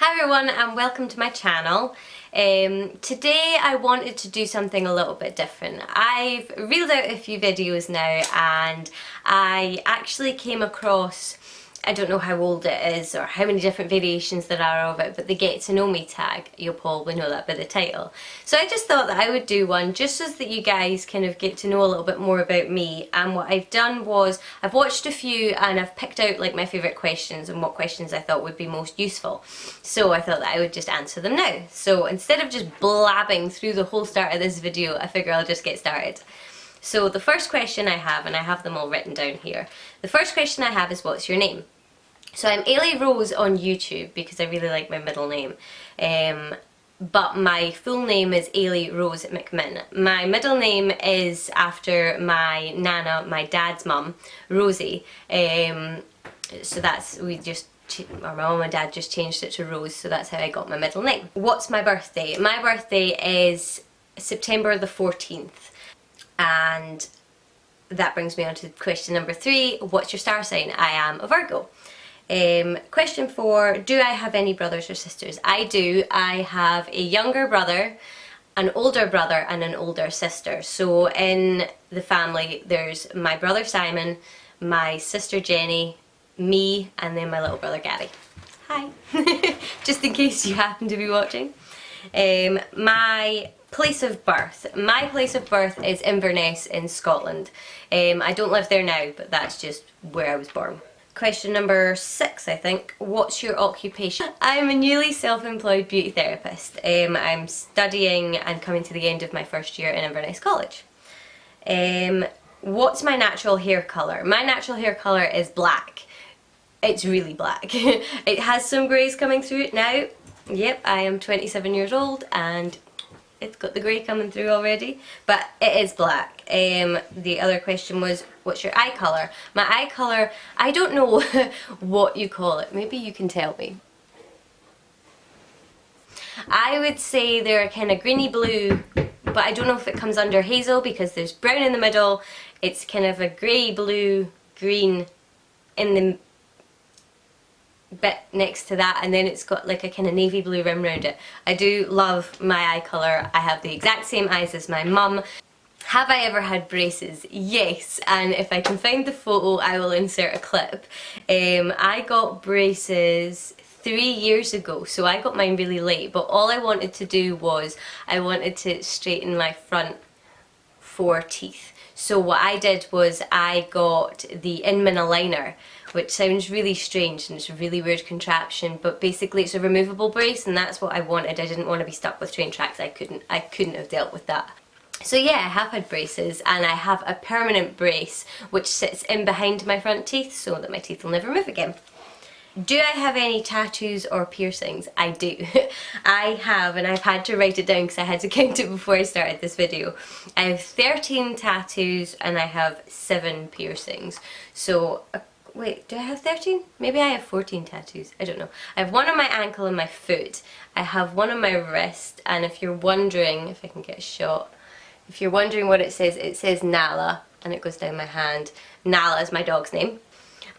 Hi everyone and welcome to my channel. Today I wanted to do something a little bit different. I've reeled out a few videos now and I actually came across, I don't know how old it is or how many different variations there are of it, but the Get to Know Me tag, you'll probably know that by the title. So I just thought that I would do one just so that you guys kind of get to know a little bit more about me. And what I've done was I've watched a few and I've picked out like my favourite questions and what questions I thought would be most useful. So I thought that I would just answer them now. So instead of just blabbing through the whole start of this video, I figure I'll just get started. So the first question I have, and I have them all written down here, the first question I have is, what's your name? So I'm Ailey Rose on YouTube because I really like my middle name, but my full name is Ailey Rose McMinn. My middle name is after my nana, my dad's mum, Rosie. So that's, my mum and dad just changed it to Rose, so that's how I got my middle name. What's my birthday? My birthday is September the 14th. And that brings me on to question number 3. What's your star sign? I am a Virgo. Question 4. Do I have any brothers or sisters? I do. I have a younger brother, an older brother and an older sister. So in the family there's my brother Simon, my sister Jenny, me, and then my little brother Gary. Hi. Just in case you happen to be watching. My place of birth. My place of birth is Inverness in Scotland. I don't live there now, but that's just where I was born. Question number 6, I think. What's your occupation? I'm a newly self-employed beauty therapist. I'm studying and coming to the end of my first year in Inverness College. What's my natural hair colour? My natural hair colour is black. It's really black. It has some greys coming through it now. Yep, I am 27 years old and it's got the grey coming through already, but it is black. The other question was, what's your eye colour? My eye colour, I don't know what you call it. Maybe you can tell me. I would say they're kind of greeny blue, but I don't know if it comes under hazel because there's brown in the middle. It's kind of a grey, blue, green in the bit next to that, and then it's got like a kind of navy blue rim around it. I do love my eye colour. I have the exact same eyes as my mum. Have I ever had braces? Yes, and if I can find the photo I will insert a clip. I got braces 3 years ago, so I got mine really late, but all I wanted to do was I wanted to straighten my front 4 teeth. So what I did was I got the Inman aligner, which sounds really strange and it's a really weird contraption, but basically it's a removable brace and that's what I wanted. I didn't want to be stuck with train tracks. I couldn't have dealt with that. So yeah, I have had braces and I have a permanent brace which sits in behind my front teeth so that my teeth will never move again. Do I have any tattoos or piercings? I do. I have, and I've had to write it down because I had to count it before I started this video. I have 13 tattoos and I have 7 piercings. So, wait, do I have 13? Maybe I have 14 tattoos. I don't know. I have one on my ankle and my foot. I have one on my wrist, and if you're wondering, if I can get a shot, if you're wondering what it says Nala, and it goes down my hand. Nala is my dog's name.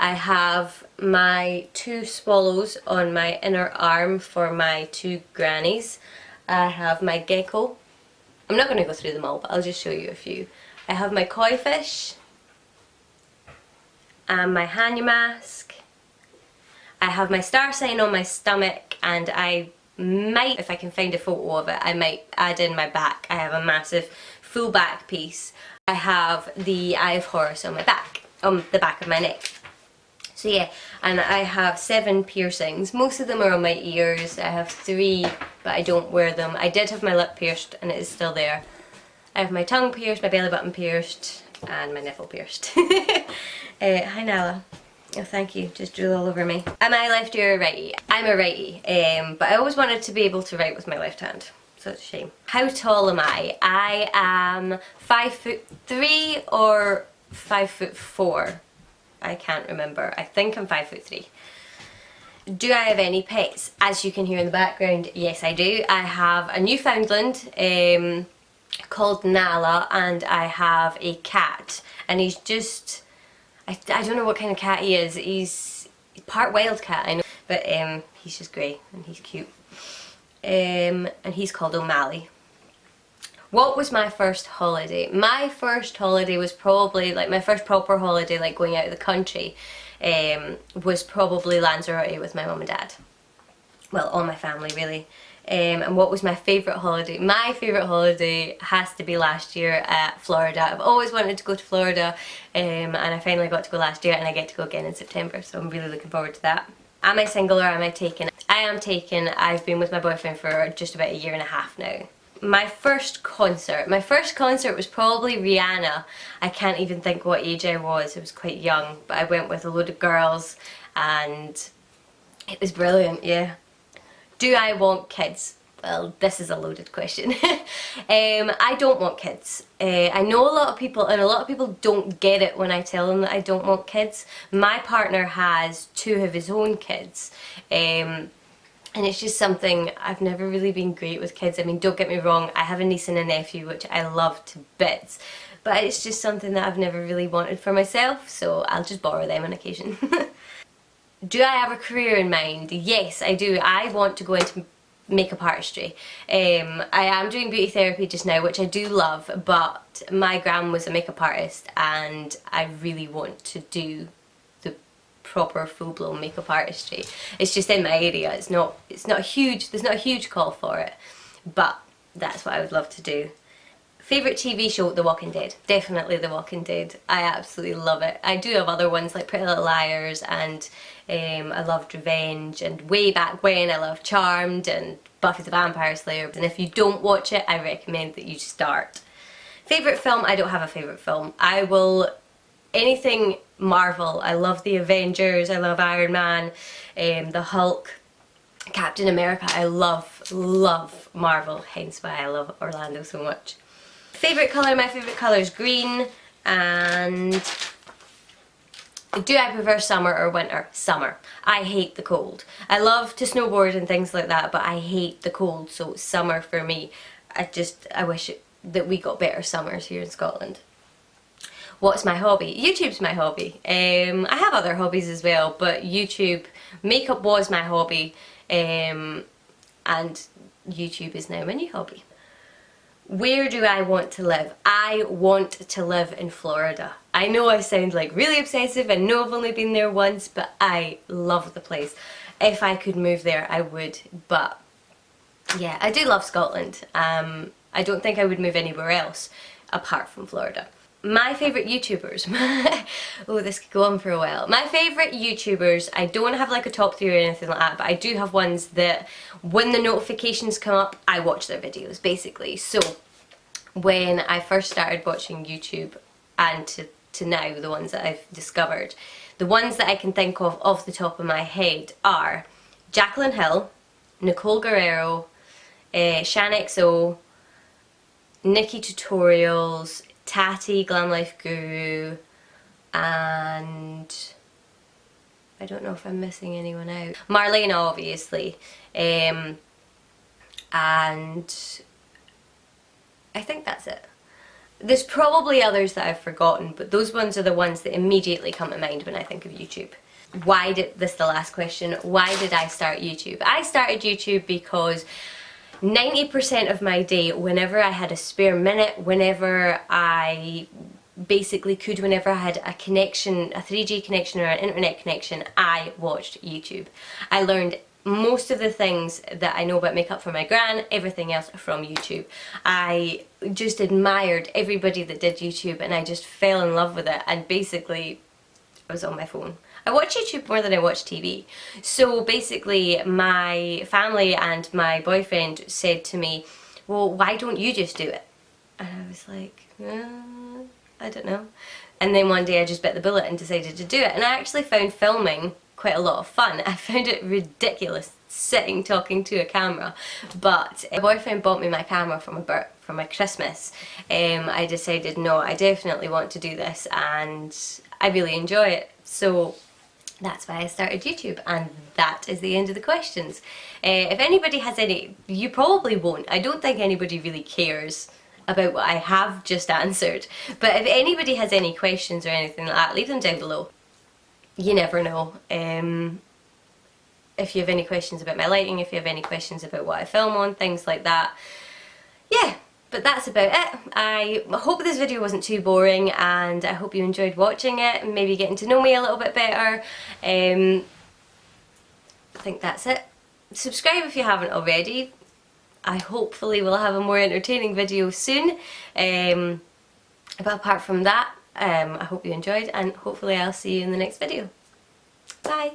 I have my 2 swallows on my inner arm for my 2 grannies. I have my gecko. I'm not going to go through them all, but I'll just show you a few. I have my koi fish. And my Hanya mask. I have my star sign on my stomach, and I might, if I can find a photo of it, I might add in my back. I have a massive full back piece. I have the Eye of Horus on my back, on the back of my neck. So yeah, and I have 7 piercings. Most of them are on my ears. I have 3, but I don't wear them. I did have my lip pierced and it is still there. I have my tongue pierced, my belly button pierced, and my nipple pierced. Hi Nala. Oh, thank you. Just drew all over me. Am I lefty or righty? I'm a righty, but I always wanted to be able to write with my left hand. So it's a shame. How tall am I? I am 5'3" or 5'4". I can't remember. I think I'm 5'3". Do I have any pets? As you can hear in the background, yes I do. I have a Newfoundland called Nala, and I have a cat, and he's just, I don't know what kind of cat he is. He's part wild cat, I know. but he's just grey and he's cute. And he's called O'Malley. What was my first holiday? My first holiday was probably, like, my first proper holiday, like going out of the country, was probably Lanzarote with my mum and dad. Well, all my family really. And what was my favourite holiday? My favourite holiday has to be last year at Florida. I've always wanted to go to Florida, and I finally got to go last year, and I get to go again in September, so I'm really looking forward to that. Am I single or am I taken? I am taken. I've been with my boyfriend for just about 1.5 years now. My first concert was probably Rihanna. I can't even think what age I was quite young, but I went with a load of girls and it was brilliant, yeah. Do I want kids? Well, this is a loaded question. I don't want kids. I know a lot of people, and a lot of people don't get it when I tell them that I don't want kids. My partner has 2 of his own kids. And it's just something, I've never really been great with kids. I mean, don't get me wrong, I have a niece and a nephew, which I love to bits. But it's just something that I've never really wanted for myself, so I'll just borrow them on occasion. Do I have a career in mind? Yes, I do. I want to go into makeup artistry. I am doing beauty therapy just now, which I do love, but my gran was a makeup artist and I really want to do the proper full-blown makeup artistry. It's just in my area. It's not a huge, there's not a huge call for it, but that's what I would love to do. Favourite TV show? The Walking Dead. Definitely The Walking Dead. I absolutely love it. I do have other ones like Pretty Little Liars, and I loved Revenge, and way back when I loved Charmed and Buffy the Vampire Slayer. And if you don't watch it, I recommend that you start. Favourite film? I don't have a favourite film. I will... anything Marvel. I love the Avengers, I love Iron Man, the Hulk, Captain America. I love Marvel, hence why I love Orlando so much. Favourite colour? My favourite colour is green. And do I prefer summer or winter? Summer. I hate the cold. I love to snowboard and things like that, but I hate the cold, so summer for me. I wish that we got better summers here in Scotland. What's my hobby? YouTube's my hobby. I have other hobbies as well, but YouTube, makeup was my hobby, and YouTube is now my new hobby. Where do I want to live? I want to live in Florida. I know I sound like really obsessive, I know I've only been there once, but I love the place. If I could move there, I would, but yeah, I do love Scotland. I don't think I would move anywhere else apart from Florida. My favourite YouTubers, oh, this could go on for a while. My favourite YouTubers, I don't have like a top 3 or anything like that, but I do have ones that when the notifications come up, I watch their videos basically. So when I first started watching YouTube and to now, the ones that I've discovered, the ones that I can think of off the top of my head are Jaclyn Hill, Nicole Guerrero, ShanXO, Nikki Tutorials, Tati, Glam Life Guru, and I don't know if I'm missing anyone out. Marlena, obviously, and I think that's it. There's probably others that I've forgotten, but those ones are the ones that immediately come to mind when I think of YouTube. This is the last question. Why did I start YouTube? I started YouTube because 90% of my day, whenever I had a spare minute, whenever I basically could, whenever I had a connection, a 3G connection or an internet connection, I watched YouTube. I learned most of the things that I know about makeup from my gran, everything else from YouTube. I just admired everybody that did YouTube and I just fell in love with it, and basically I was on my phone. I watch YouTube more than I watch TV. So basically my family and my boyfriend said to me, well, why don't you just do it? And I was like, I don't know. And then one day I just bit the bullet and decided to do it. And I actually found filming quite a lot of fun. I found it ridiculous sitting talking to a camera, but my boyfriend bought me my camera for my Christmas. I decided, no, I definitely want to do this and I really enjoy it. So that's why I started YouTube, and that is the end of the questions. If anybody has any, you probably won't. I don't think anybody really cares about what I have just answered, but if anybody has any questions or anything like that, leave them down below. You never know. if you have any questions about my lighting, if you have any questions about what I film on, things like that. Yeah, but that's about it. I hope this video wasn't too boring, and I hope you enjoyed watching it and maybe getting to know me a little bit better. I think that's it. Subscribe if you haven't already. I hopefully will have a more entertaining video soon. But apart from that, I hope you enjoyed, and hopefully I'll see you in the next video. Bye!